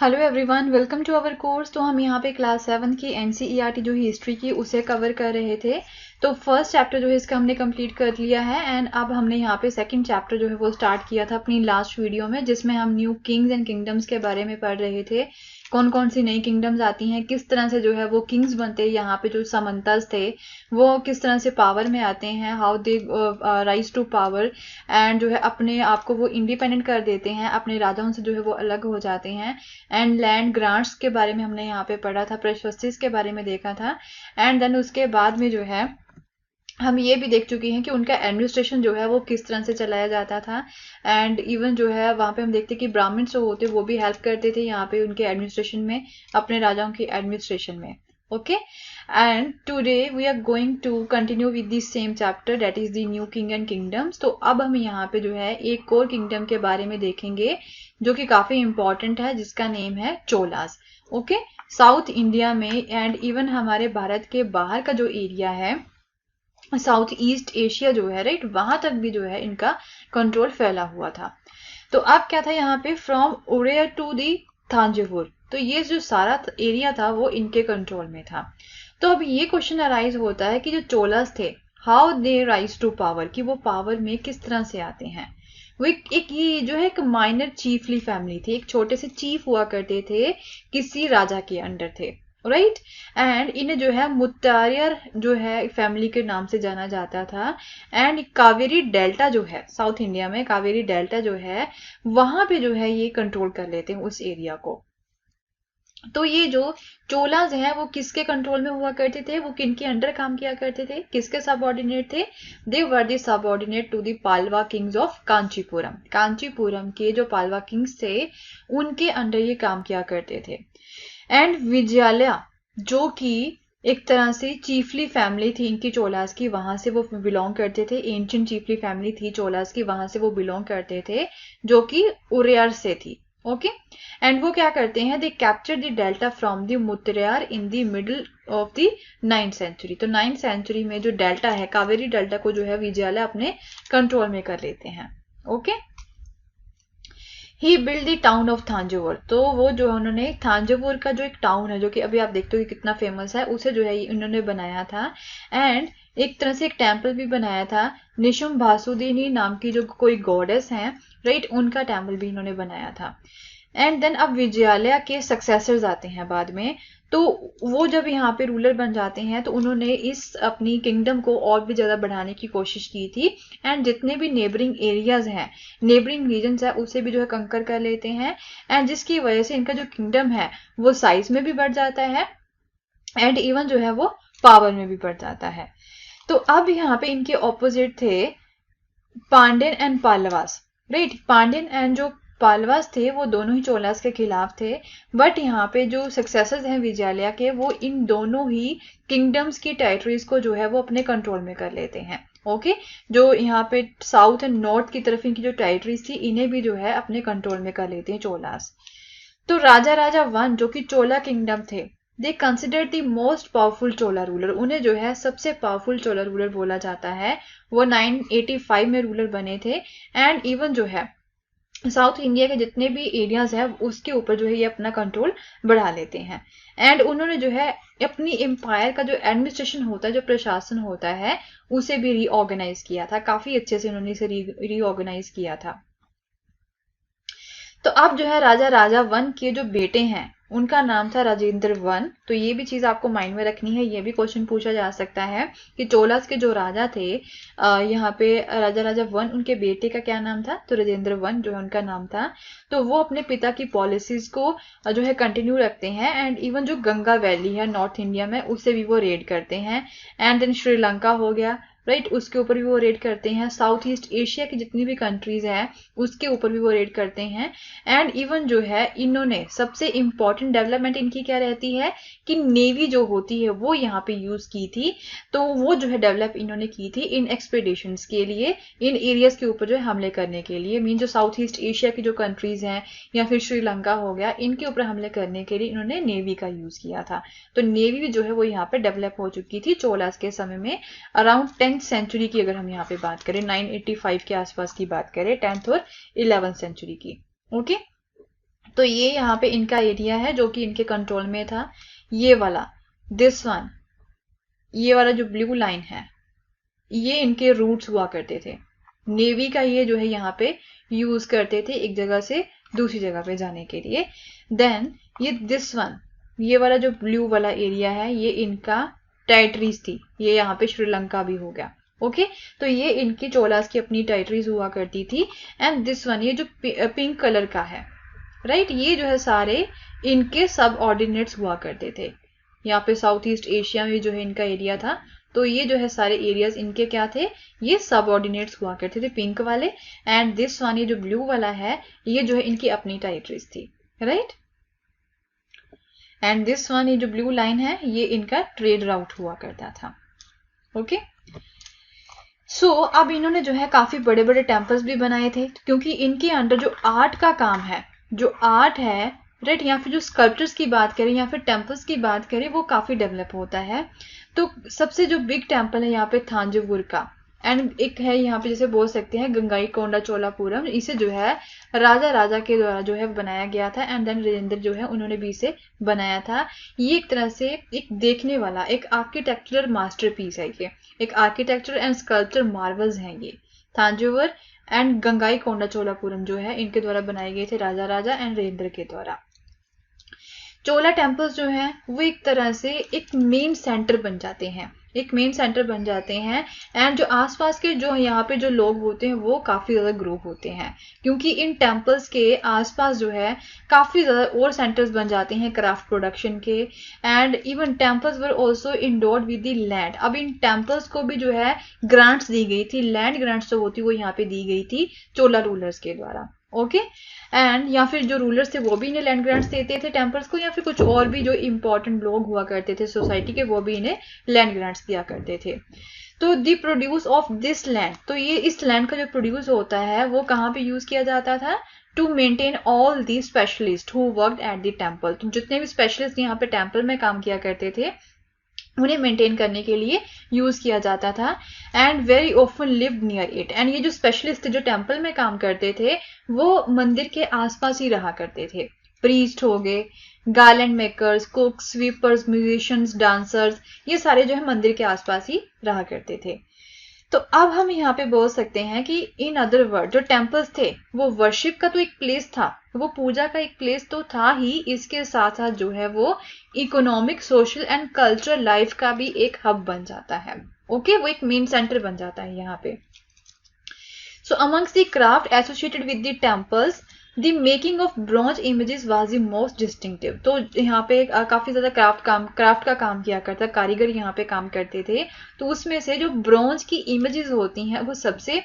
Hello everyone, welcome to our course. तो हम यहाँ पे क्लास 7 की एनसीईआरटी जो हिस्ट्री की उसे कवर कर रहे थे। तो फर्स्ट चैप्टर जो है इसका हमने कंप्लीट कर लिया है एंड अब हमने यहाँ पे सेकंड चैप्टर जो है वो स्टार्ट किया था अपनी लास्ट वीडियो में, जिसमें हम न्यू किंग्स एंड किंगडम्स के बारे में पढ़ रहे थे। कौन कौन सी नई किंगडम्स आती हैं, किस तरह से जो है वो किंग्स बनते हैं, यहाँ पे जो समंताज थे वो किस तरह से पावर में आते हैं, how they rise to power and जो है अपने आप को वो इंडिपेंडेंट कर देते हैं, अपने राजाओं से जो है वो अलग हो जाते हैं। एंड लैंड ग्रांट्स के बारे में हमने यहाँ पे पढ़ा था, प्रेशस्टिस के बारे में देखा था। एंड देन उसके बाद में जो है हम ये भी देख चुके हैं कि उनका एडमिनिस्ट्रेशन जो है वो किस तरह से चलाया जाता था। एंड इवन जो है वहाँ पे हम देखते कि ब्राह्मण जो होते वो भी हेल्प करते थे यहाँ पे उनके एडमिनिस्ट्रेशन में, अपने राजाओं की एडमिनिस्ट्रेशन में। Okay, and today we are going to continue with this same chapter, that is the new king and kingdoms. तो अब हम यहाँ पे जो है एक और किंगडम के बारे में देखेंगे जो कि काफी इंपॉर्टेंट है, जिसका नेम है चोलास। ओके, साउथ इंडिया में एंड इवन हमारे भारत के बाहर का जो एरिया है, साउथ ईस्ट एशिया जो है, राइट, वहां तक भी जो है इनका कंट्रोल फैला हुआ था। तो अब क्या था यहाँ पे, फ्रॉम उड़ैया टू दी थांजावुर, तो ये जो सारा एरिया था वो इनके कंट्रोल में था। तो अब ये क्वेश्चन अराइज होता है कि जो चोलास थे, how they rise to power, कि वो पावर में किस तरह से आते हैं। वो एक ये जो है एक माइनर चीफली फैमिली थी, एक छोटे से चीफ हुआ करते थे, किसी राजा के अंडर थे, राइट। एंड इन्हें जो है मुत्तारियर जो है फैमिली के नाम से जाना जाता था। एंड कावेरी डेल्टा जो है, साउथ इंडिया में कावेरी डेल्टा जो है वहां पे जो है ये कंट्रोल कर लेते हैं उस एरिया को। तो ये जो चोलाज हैं वो किसके कंट्रोल में हुआ करते थे, वो किनके अंडर काम किया करते थे, किसके सबऑर्डिनेट थे? They were the subordinate to the Pallava kings of Kanchipuram. Kanchipuram के जो पालवा किंग्स थे उनके अंडर ये काम किया करते थे। एंड विजयालया जो कि एक तरह से चीफली फैमिली थी इनकी चोलास की, वहां से वो बिलोंग करते थे, एंशिएंट चीफली फैमिली थी चोलास की, वहां से वो बिलोंग करते थे, जो कि उरेयर से थी। ओके, एंड वो क्या करते हैं, they capture the delta from the Muttaraiyar in the middle of the 9th century. तो 9th सेंचुरी में जो डेल्टा है, कावेरी डेल्टा को जो है विजयालय अपने कंट्रोल में कर लेते हैं। Okay, he build the town of Thanjavur. तो वो जो है उन्होंने थांजावुर का जो एक टाउन है, जो कि अभी आप देखते हो कि कितना फेमस है, उसे जो है उन्होंने बनाया था। एंड एक तरह से एक टेम्पल भी बनाया था, निशुम भासुदिनी नाम की जो कोई गॉडेस हैं, राइट, उनका टेम्पल भी इन्होंने बनाया था। एंड देन अब विजयालया के सक्सेसर्स आते हैं बाद में। तो वो जब यहाँ पे रूलर बन जाते हैं तो उन्होंने इस अपनी किंगडम को और भी ज्यादा बढ़ाने की कोशिश की थी। एंड जितने भी नेबरिंग एरियाज हैं, नेबरिंग रीजन्स है, उसे भी जो है कंकर कर लेते हैं। एंड जिसकी वजह से इनका जो किंगडम है वो साइज में भी बढ़ जाता है एंड इवन जो है वो पावर में भी बढ़ जाता है। तो अब यहाँ पे इनके ऑपोजिट थे Pandyan and Pallavas, right. Pandyan and जो पालवास थे वो दोनों ही चोलास के खिलाफ थे। बट यहाँ पे जो सक्सेसर्स हैं विजयालया के, वो इन दोनों ही किंगडम्स की टेरिटरीज को जो है वो अपने कंट्रोल में कर लेते हैं। ओके, जो यहाँ पे साउथ एंड नॉर्थ की तरफ इनकी जो टेरिटरीज थी, इन्हें भी जो है अपने कंट्रोल में कर लेते हैं चोलास। तो राजा राजा वन जो कि चोला किंगडम थे, they consider the most powerful Chola ruler, उन्हें जो है सबसे पावरफुल चोला रूलर बोला जाता है। वो 985 में रूलर बने थे। एंड इवन जो है साउथ इंडिया के जितने भी एरियाज है उसके ऊपर जो है ये अपना कंट्रोल बढ़ा लेते हैं। एंड उन्होंने जो है अपनी एम्पायर का जो एडमिनिस्ट्रेशन होता है, जो प्रशासन होता है, उसे भी रीऑर्गेनाइज किया था, काफी अच्छे से उन्होंने इसे रीऑर्गेनाइज किया था। तो अब जो है राजा राजा वन के जो बेटे हैं उनका नाम था राजेंद्र वन। तो ये भी चीज आपको माइंड में रखनी है, ये भी क्वेश्चन पूछा जा सकता है कि चोलास के जो राजा थे, यहाँ पे राजा राजा वन, उनके बेटे का क्या नाम था, तो राजेंद्र वन जो है उनका नाम था। तो वो अपने पिता की पॉलिसीज को जो है कंटिन्यू रखते हैं। एंड इवन जो गंगा वैली है नॉर्थ इंडिया में, उसे भी वो रेड करते हैं। एंड देन श्रीलंका हो गया, राइट, उसके ऊपर भी वो रेड करते हैं। साउथ ईस्ट एशिया की जितनी भी कंट्रीज हैं उसके ऊपर भी वो रेड करते हैं। एंड इवन जो है इन्होंने सबसे इंपॉर्टेंट डेवलपमेंट इनकी क्या रहती है कि नेवी जो होती है वो यहाँ पे यूज की थी। तो वो जो है डेवलप इन्होंने की थी इन एक्सपेडिशंस के लिए, इन एरियाज के ऊपर जो है हमले करने के लिए। मीन जो साउथ ईस्ट एशिया की जो कंट्रीज हैं या फिर श्रीलंका हो गया, इनके ऊपर हमले करने के लिए इन्होंने नेवी का यूज किया था। तो नेवी जो है वो यहाँ पे डेवलप हो चुकी थी चोलास के समय में। अराउंड 10th सेंचुरी की अगर हम यहाँ पे बात करें, 985 के आसपास की बात करें, 10th और 11th सेंचुरी की। ओके, तो ये यहाँ पे इनका एरिया है जो कि इनके कंट्रोल में था। ये वाला, दिस वन, ये वाला जो ब्लू लाइन है, ये इनके रूट्स हुआ करते थे। नेवी का ये जो है यहाँ पे यूज करते थे एक जगह से दूसरी जगह पे जाने के लिए। देन ये दिस वन, ये वाला जो ब्लू वाला एरिया है, ये इनका टेरिटरीज थी। ये यहाँ पे श्रीलंका भी हो गया। ओके, तो ये इनकी चोलास की अपनी टेरिटरीज हुआ करती थी। एंड दिस वन, ये जो पिंक कलर का है, राइट, ये जो है सारे इनके सब ऑर्डिनेट्स हुआ करते थे। यहाँ पे साउथ ईस्ट एशिया में जो है इनका एरिया था, तो ये जो है सारे एरियाज इनके क्या थे, ये सब ऑर्डिनेट्स हुआ करते थे, पिंक वाले। एंड दिस वन, ये जो ब्लू वाला है, ये जो है इनकी अपनी टेरिटरीज थी, राइट। एंड दिस वन, ये जो ब्लू लाइन है, ये इनका ट्रेड राउट हुआ करता था। ओके, सो अब इन्होंने जो है काफी बड़े बड़े टेम्पल्स भी बनाए थे, क्योंकि इनके अंडर जो आर्ट का काम है, जो आर्ट है, राइट, या फिर जो स्कल्पचर्स की बात करें या फिर टेम्पल्स की बात करें, वो काफी डेवलप होता है। तो सबसे जो बिग टेम्पल है यहाँ पे थांजावुर का, एंड एक है यहाँ पे जैसे बोल सकते हैं गंगाईकोंडा चोलापुरम, इसे जो है राजा के द्वारा जो है बनाया गया था। एंड देन राजेंद्र जो है उन्होंने भी इसे बनाया था। ये एक तरह से एक देखने वाला एक आर्किटेक्चरल मास्टरपीस है। ये एक आर्किटेक्चर एंड स्कल्पचर मार्वल्स हैं ये थांजावुर एंड गंगाईकोंडा चोलापुरम जो है इनके द्वारा बनाए गए थे, राजा एंड राजेंद्र के द्वारा। चोला टेम्पल्स जो हैं वो एक तरह से एक मेन सेंटर बन जाते हैं, एक मेन सेंटर बन जाते हैं। एंड जो आसपास के जो यहाँ पे जो लोग होते हैं वो काफी ज्यादा ग्रो होते हैं, क्योंकि इन टेम्पल्स के आसपास जो है काफी ज्यादा और सेंटर्स बन जाते हैं क्राफ्ट प्रोडक्शन के। And even temples were also endured with the land. अब इन टेम्पल्स को भी जो है ग्रांट्स दी गई थी, लैंड ग्रांट्स जो होती वो यहाँ पे दी गई थी चोला रूलर्स के द्वारा। ओके, एंड या फिर जो रूलर्स थे वो भी इन्हें लैंड ग्रांट्स देते थे टेम्पल्स को, या फिर कुछ और भी जो इंपॉर्टेंट लोग हुआ करते थे सोसाइटी के, वो भी इन्हें लैंड ग्रांट्स दिया करते थे। तो the produce of this land, तो ये इस लैंड का जो प्रोड्यूस होता है वो कहाँ पे यूज किया जाता था, to maintain all the specialist who worked at the temple. तो जितने भी स्पेशलिस्ट यहाँ पे टेम्पल में काम किया करते थे उन्हें मेंटेन करने के लिए यूज किया जाता था। And very often lived near it. And ये जो स्पेशलिस्ट जो टेम्पल में काम करते थे वो मंदिर के आसपास ही रहा करते थे। प्रीस्ट हो गए, garland makers, कुक्स, sweepers, musicians, dancers, ये सारे जो है मंदिर के आसपास ही रहा करते थे। तो अब हम यहाँ पे बोल सकते हैं कि इन अदर वर्ड जो टेम्पल्स थे वो वर्शिप का तो एक प्लेस था, वो पूजा का एक प्लेस तो था ही, इसके साथ साथ जो है वो economic, social and cultural life का भी एक हब बन जाता है। ओके, वो एक मेन सेंटर बन जाता है यहाँ पे। So amongst the craft associated with the temples the making of bronze images was the most distinctive. तो यहाँ पे काफी ज्यादा क्राफ्ट का काम किया करता, कारीगर यहाँ पे काम करते थे। तो उसमें से जो ब्रॉन्ज की इमेजेस होती हैं वो सबसे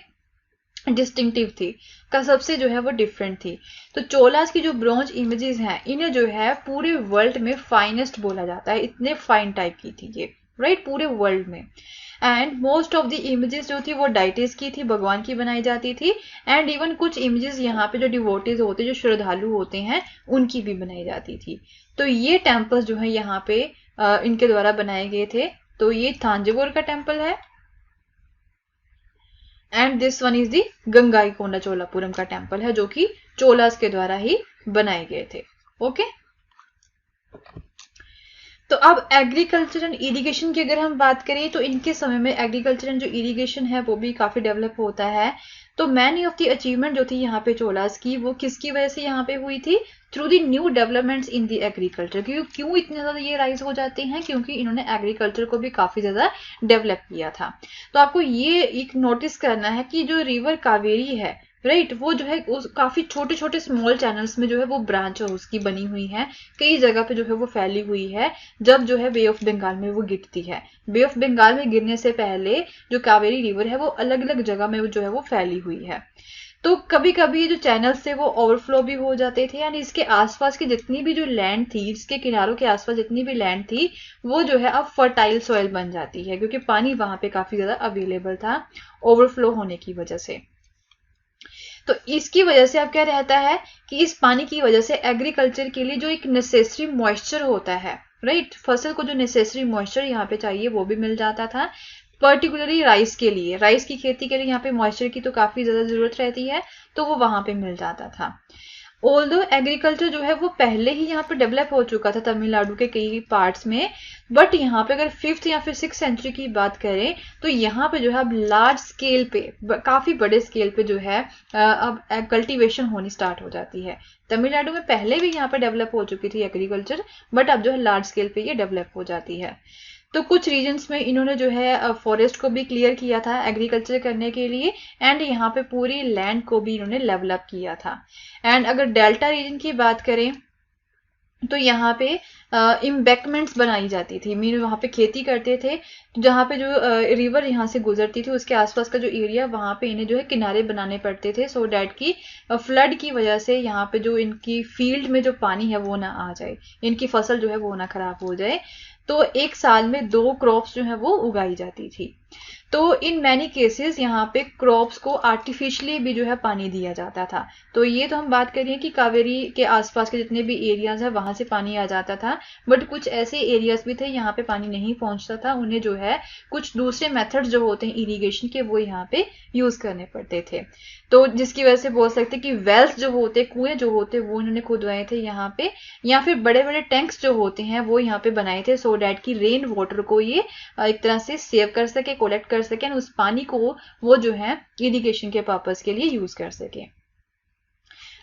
डिस्टिंक्टिव थी, का सबसे जो है वो डिफरेंट थी। तो चोलास की जो ब्रॉन्ज इमेजेस हैं इन्हें जो है पूरे वर्ल्ड में फाइनेस्ट बोला जाता है, इतने फाइन टाइप की थी ये, राइट, पूरे वर्ल्ड में। And most of the images जो थी वो डाइटेस की थी, भगवान की बनाई जाती थी। एंड इवन कुछ इमेजेस यहाँ पे जो डिवोटीज होते जो श्रद्धालु होते हैं उनकी भी बनाई जाती थी। तो ये टेम्पल्स जो है यहाँ पे इनके द्वारा बनाए गए थे। तो ये थांजावुर का टेम्पल है and this one is the Gangaikonda Cholapuram का टेम्पल है जो कि चोलास के द्वारा ही बनाए गए थे। ओके, तो अब एग्रीकल्चर एंड इरिगेशन की अगर हम बात करें तो इनके समय में एग्रीकल्चर एंड जो इरिगेशन है वो भी काफी डेवलप होता है। तो मैनी ऑफ द अचीवमेंट जो थी यहाँ पे चोलास की वो किसकी वजह से यहाँ पे हुई थी, through the new developments in the agriculture. क्यों इतने ज्यादा ये राइज हो जाते हैं, क्योंकि इन्होंने एग्रीकल्चर को भी काफी ज्यादा डेवलप किया था। तो आपको ये एक नोटिस करना है कि जो रिवर कावेरी है, राइट, वो जो है काफी छोटे छोटे स्मॉल चैनल्स में जो है वो ब्रांच उसकी बनी हुई है, कई जगह पे जो है वो फैली हुई है। जब जो है बे ऑफ बंगाल में वो गिरती है, बे ऑफ बंगाल में गिरने से पहले जो कावेरी रिवर है वो अलग अलग जगह में जो है वो फैली हुई है। तो कभी कभी जो चैनल्स थे वो ओवरफ्लो भी हो जाते थे, यानी इसके आसपास की जितनी भी जो लैंड थी, इसके किनारों के आसपास जितनी भी लैंड थी वो जो है अब फर्टाइल सॉइल बन जाती है, क्योंकि पानी वहां पे काफी ज्यादा अवेलेबल था ओवरफ्लो होने की वजह से। तो इसकी वजह से अब क्या रहता है कि इस पानी की वजह से एग्रीकल्चर के लिए जो एक नेसेसरी मॉइस्चर होता है, राइट, फसल को जो नेसेसरी मॉइस्चर यहाँ पे चाहिए वो भी मिल जाता था। पर्टिकुलरली राइस के लिए, राइस की खेती के लिए यहाँ पे मॉइस्चर की तो काफी ज्यादा जरूरत रहती है, तो वो वहां पे मिल जाता था। ऑल्दो एग्रीकल्चर जो है वो पहले ही यहाँ पे डेवलप हो चुका था तमिलनाडु के कई पार्ट्स में, बट यहाँ पे अगर 5th या फिर 6th सेंचुरी की बात करें तो यहाँ पे जो है अब लार्ज स्केल पे, काफी बड़े स्केल पे जो है अब कल्टीवेशन होनी स्टार्ट हो जाती है। तमिलनाडु में पहले भी यहाँ पे डेवलप हो चुकी थी एग्रीकल्चर, बट अब जो है लार्ज स्केल पे ये डेवलप हो जाती है। तो कुछ रीजन्स में इन्होंने जो है फॉरेस्ट को भी क्लियर किया था एग्रीकल्चर करने के लिए, एंड यहाँ पे पूरी लैंड को भी इन्होंने डेवलप किया था। एंड अगर डेल्टा रीजन की बात करें तो यहाँ पे इम्बैकमेंट्स बनाई जाती थी, मीन वहाँ पे खेती करते थे, जहाँ पे जो रिवर यहाँ से गुजरती थी उसके आसपास का जो एरिया वहाँ पे इन्हें जो है किनारे बनाने पड़ते थे, सो डैट की फ्लड की वजह से यहाँ पे जो इनकी फील्ड में जो पानी है वो ना आ जाए, इनकी फसल जो है वो ना खराब हो जाए। तो एक साल में 2 क्रॉप्स जो है वो उगाई जाती थी। तो इन मैनी केसेस यहाँ पे क्रॉप्स को आर्टिफिशियली भी जो है पानी दिया जाता था। तो ये तो हम बात करिए कि कावेरी के आसपास के जितने भी एरियाज है वहां से पानी आ जाता था, बट कुछ ऐसे एरियाज भी थे यहाँ पे पानी नहीं पहुंचता था, उन्हें जो है कुछ दूसरे मेथड्स जो होते हैं इरिगेशन के वो यहाँ पे यूज करने पड़ते थे। तो जिसकी वजह से बोल सकते कि वेल्स जो होते, कुएं जो होते वो इन्होंने खुदवाए थे यहाँ पे, या फिर बड़े बड़े टैंक्स जो होते हैं वो यहाँ पे बनाए थे, सो डैट की रेन वाटर को ये एक तरह से सेव कर सके, कलेक्ट कर सके, उस पानी को वो जो है इरिगेशन के पर्पस के लिए यूज कर सके।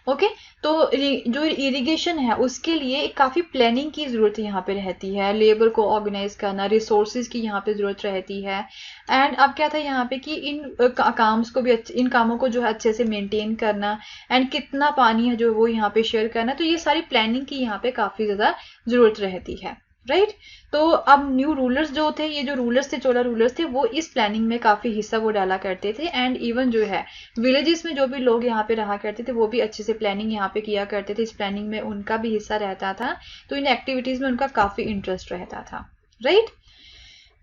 ओके तो जो इरिगेशन है उसके लिए काफी प्लानिंग की जरूरत यहाँ पे रहती है, लेबर को ऑर्गेनाइज करना, रिसोर्सेज की यहाँ पे जरूरत रहती है। एंड अब क्या था यहाँ पे कि इन काम्स को भी इन कामों को जो है अच्छे से मेंटेन करना, एंड कितना पानी है जो वो यहाँ पे शेयर करना, तो ये सारी प्लानिंग की यहाँ पे काफी ज्यादा जरूरत रहती है, राइट। तो अब न्यू रूलर्स जो थे, ये जो रूलर्स थे, चोला रूलर्स थे, वो इस प्लानिंग में काफी हिस्सा वो डाला करते थे। एंड इवन जो है विलेजेस में जो भी लोग यहाँ पे रहा करते थे वो भी अच्छे से प्लानिंग यहाँ पे किया करते थे, इस प्लानिंग में उनका भी हिस्सा रहता था, तो इन एक्टिविटीज में उनका काफी इंटरेस्ट रहता था, राइट।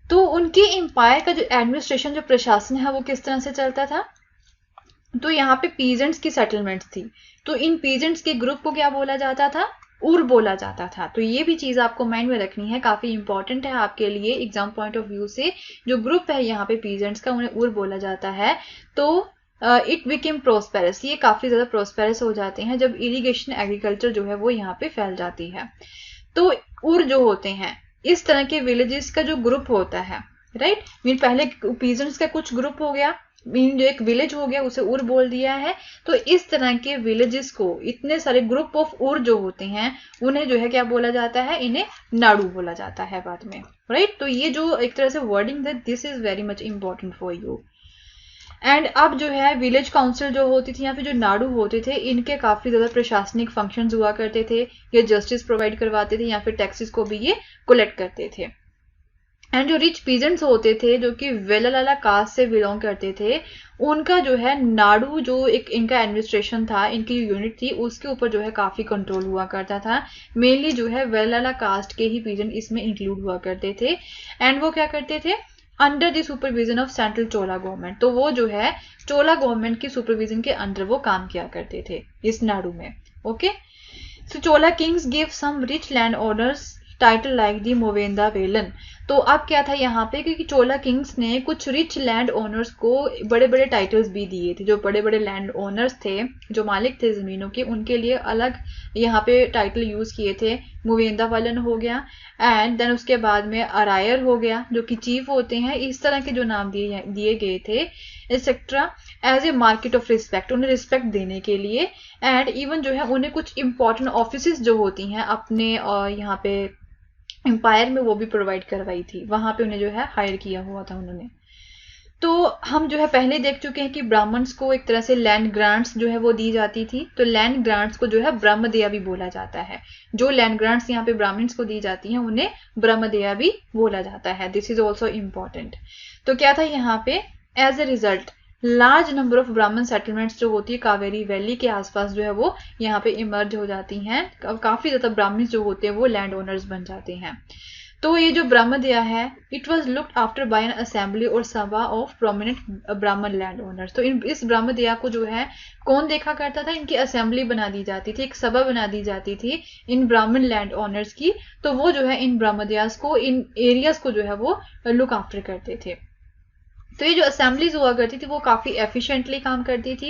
तो उनके एम्पायर का जो एडमिनिस्ट्रेशन, जो प्रशासन है वो किस तरह से चलता था, तो यहाँ पे पीजेंट्स की सेटलमेंट्स थी, तो इन पीजेंट्स के ग्रुप को क्या बोला जाता था, उर बोला जाता था। तो ये भी चीज आपको माइंड में रखनी है, काफी इंपॉर्टेंट है आपके लिए एग्जाम पॉइंट ऑफ व्यू से। जो ग्रुप है यहाँ पे पीजेंट्स का, उन्हें उर बोला जाता है। तो इट बिकेम प्रोस्पेरस, ये काफी ज्यादा प्रोस्पेरस हो जाते हैं जब इरिगेशन एग्रीकल्चर जो है वो यहाँ पे फैल जाती है। तो उर जो होते हैं, इस तरह के विलेजेस का जो ग्रुप होता है, राइट, मीन पहले पीजेंट्स का कुछ ग्रुप हो गया, मीन जो एक विलेज हो गया उसे उर बोल दिया है। तो इस तरह के विलेजेस को, इतने सारे ग्रुप ऑफ उर जो होते हैं उन्हें जो है क्या बोला जाता है, इन्हें नाडू बोला जाता है बाद में, राइट। तो ये जो एक तरह से वर्डिंग है, this is very much important for you. And अब जो है विलेज काउंसिल जो होती थी या फिर जो नाडू होते थे, इनके काफी ज्यादा प्रशासनिक फंक्शंस हुआ करते थे, ये जस्टिस प्रोवाइड करवाते थे या फिर टैक्सेस को भी ये कलेक्ट करते थे। एंड जो रिच पीजेंट्स होते थे जो कि वेलालाला कास्ट से बिलोंग करते थे, उनका जो है नाडू जो एक इनका एडमिनिस्ट्रेशन था, इनकी यूनिट थी, उसके ऊपर जो है काफी कंट्रोल हुआ करता था। मेनली जो है वेलाला कास्ट के ही पीजेंट इसमें इंक्लूड हुआ करते थे। एंड वो क्या करते थे, under the supervision of central Chola government, तो वो जो है चोला गवर्नमेंट की सुपरविजन के अंडर वो काम किया करते थे इस नाडू में। Okay, so Chola kings give some rich land owners title like the Muvendavelan. तो अब क्या था यहाँ पे, क्योंकि चोला किंग्स ने कुछ रिच लैंड ओनर्स को बड़े बड़े टाइटल्स भी दिए थे, जो बड़े बड़े लैंड ओनर्स थे, जो मालिक थे जमीनों के, उनके लिए अलग यहाँ पे टाइटल यूज किए थे। मुवेंदा वालन हो गया, एंड देन उसके बाद में अरायर हो गया जो कि चीफ होते हैं, इस तरह के जो नाम दिए गए थे etcetera, as a market of respect, उन्हें रिस्पेक्ट देने के लिए। एंड इवन जो है उन्हें कुछ इंपॉर्टेंट ऑफिस जो होती हैं अपने यहाँ पे एम्पायर में वो भी प्रोवाइड करवाई थी, वहां पे उन्हें जो है हायर किया हुआ था उन्होंने। तो हम जो है पहले देख चुके हैं कि ब्राह्मण्स को एक तरह से लैंड ग्रांट्स जो है वो दी जाती थी, तो लैंड ग्रांट्स को जो है ब्रह्मदेया भी बोला जाता है। जो लैंड ग्रांट्स यहाँ पे ब्राह्मण्स को दी जाती हैं उन्हें ब्रह्मदेया भी बोला जाता है। This is also important. तो क्या था यहाँ पे, as a result large number of Brahmin settlements जो होती है कावेरी वैली के आसपास जो है वो यहाँ पे इमर्ज हो जाती हैं। काफी ज्यादा ब्राह्मण जो होते हैं वो लैंड ओनर्स बन जाते हैं। तो ये जो ब्रह्मदेया है, it was looked after bye N assembly और सभा ऑफ प्रोमिनेंट ब्राह्मण लैंड ओनर्स। तो इस ब्रह्मदेया को जो है कौन देखा करता था, इनकी असेंबली बना दी जाती थी, एक सभा बना दी जाती थी इन ब्राह्मण लैंड ओनर्स की। तो वो जो है इन ब्रह्मदेयास को, इन एरियाज को जो है वो लुक आफ्टर करते थे। तो ये जो असेंबलीज हुआ करती थी वो काफ़ी एफिशिएंटली काम करती थी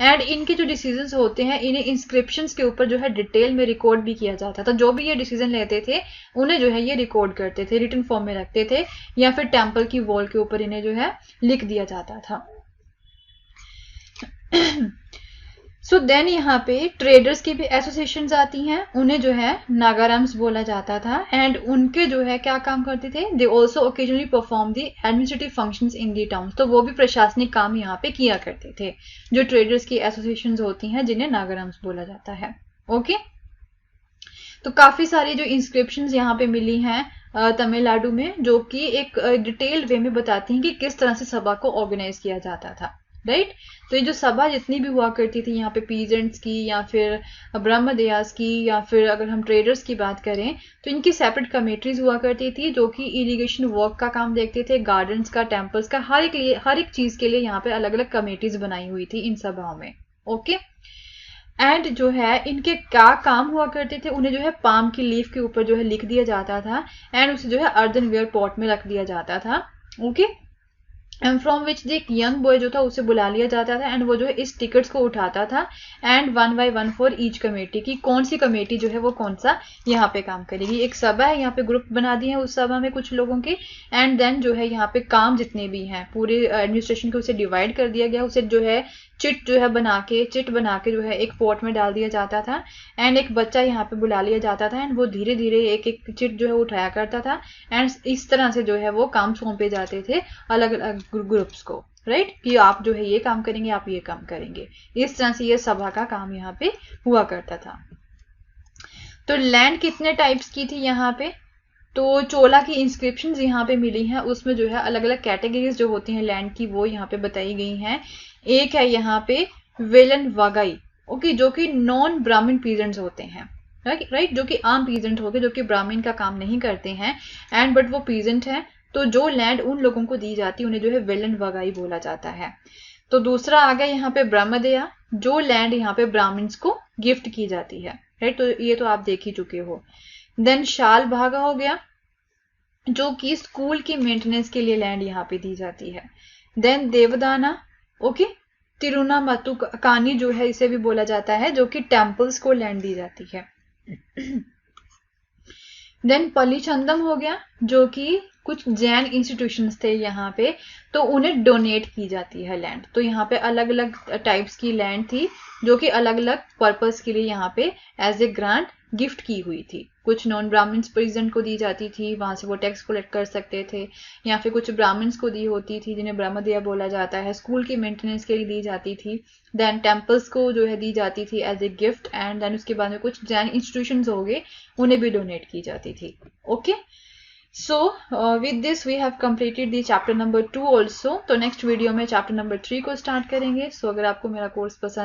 एंड इनके जो डिसीजंस होते हैं इन्हें इंस्क्रिप्शंस के ऊपर जो है डिटेल में रिकॉर्ड भी किया जाता था। जो भी ये डिसीजन लेते थे उन्हें जो है ये रिकॉर्ड करते थे, रिटन फॉर्म में रखते थे या फिर टेम्पल की वॉल के ऊपर इन्हें जो है लिख दिया जाता था। सो देन यहाँ पे ट्रेडर्स की भी एसोसिएशंस आती हैं, उन्हें जो है नागाराम्स बोला जाता था एंड उनके जो है क्या काम करते थे, they also occasionally perform the administrative functions in the town. तो वो भी प्रशासनिक काम यहाँ पे किया करते थे, जो ट्रेडर्स की एसोसिएशंस होती हैं जिन्हें नागाराम्स बोला जाता है। ओके, तो काफी सारी जो इंस्क्रिप्शंस यहाँ पे मिली हैं तमिलनाडु में, जो कि एक डिटेल्ड वे में बताती हैं कि किस तरह से सभा को ऑर्गेनाइज किया जाता था। राइट, तो ये जो सभा जितनी भी हुआ करती थी यहाँ पे पीजेंट्स की या फिर ब्रह्मदेयास की या फिर अगर हम ट्रेडर्स की बात करें तो इनकी सेपरेट कमेटीज हुआ करती थी जो कि इरिगेशन वर्क का काम देखते थे, गार्डन्स का, टेम्पल्स का, हर एक चीज के लिए यहाँ पे अलग अलग कमेटीज बनाई हुई थी इन सभाओं में। ओके, एंड जो है इनके क्या काम हुआ करते थे, उन्हें जो है पाम की लीफ के ऊपर जो है लिख दिया जाता था एंड उसे जो है अर्दनवेयर पॉट में रख दिया जाता था। ओके, एंड फ्रॉम विच एक यंग बॉय जो था उसे बुला लिया जाता था एंड वो जो है इस टिकट्स को उठाता था and 1 by 1 for each committee की कौन सी कमेटी जो है वो कौन सा यहाँ पे काम करेगी। एक सभा है, यहाँ पे ग्रुप बना दिए हैं उस सभा में कुछ लोगों के एंड देन जो है यहाँ पे काम जितने भी हैं पूरे एडमिनिस्ट्रेशन को उसे डिवाइड कर दिया गया, उसे जो है चिट बना के जो है एक पॉट में डाल दिया जाता था एंड एक बच्चा यहाँ पे बुला लिया जाता था एंड वो धीरे धीरे एक एक चिट जो है उठाया करता था एंड इस तरह से जो है वो काम सौंपे जाते थे अलग अलग ग्रुप्स को। राइट, कि आप जो है ये काम करेंगे, आप ये काम करेंगे, इस तरह से ये सभा का काम यहाँ पे हुआ करता था। तो लैंड कितने टाइप्स की थी यहाँ पे, तो चोला की इंस्क्रिप्शंस यहाँ पे मिली हैं, उसमें जो है अलग अलग कैटेगरीज जो होती हैं लैंड की वो यहाँ पे बताई गई हैं। एक है यहाँ पे वेलन वागाई, ओके, जो कि नॉन ब्राह्मण पीजेंट्स होते हैं। राइट, जो कि आम पीजेंट हो गए, जो कि ब्राह्मण का काम नहीं करते हैं एंड बट वो पीजेंट हैं, तो जो लैंड उन लोगों को दी जाती है उन्हें जो है वेलन वागाई बोला जाता है। तो दूसरा आ गया यहाँ पे ब्रह्मदेया, जो लैंड यहाँ पे ब्राह्मण्स को गिफ्ट की जाती है। राइट, तो ये तो आप देख ही चुके हो। देन शाल भागा हो गया, जो कि स्कूल की मेंटेनेंस के लिए लैंड यहाँ पे दी जाती है। देन देवदाना, ओके, तिरुनामतु कानी जो है इसे भी बोला जाता है, जो कि टेम्पल्स को लैंड दी जाती है। देन पलीचंदम हो गया, जो कि कुछ जैन इंस्टीट्यूशंस थे यहाँ पे, तो उन्हें डोनेट की जाती है लैंड। तो यहाँ पे अलग अलग टाइप्स की लैंड थी जो कि अलग अलग पर्पस के लिए यहाँ पे एज ए ग्रांट गिफ्ट की हुई थी। कुछ नॉन ब्राह्मण्स प्रेजेंट को दी जाती थी, वहां से वो टैक्स कलेक्ट कर सकते थे, या फिर कुछ ब्राह्मण्स को दी होती थी जिन्हें ब्रह्मदेया बोला जाता है, स्कूल की मेंटेनेंस के लिए दी जाती थी। देन टेम्पल्स को जो है दी जाती थी as a gift and then उसके बाद में कुछ जैन इंस्टीट्यूशंस हो गए उन्हें भी डोनेट की जाती थी। Okay, so with this we have completed the chapter number 2 also। तो नेक्स्ट वीडियो में चैप्टर नंबर 3 को स्टार्ट करेंगे। अगर आपको मेरा कोर्स पसंद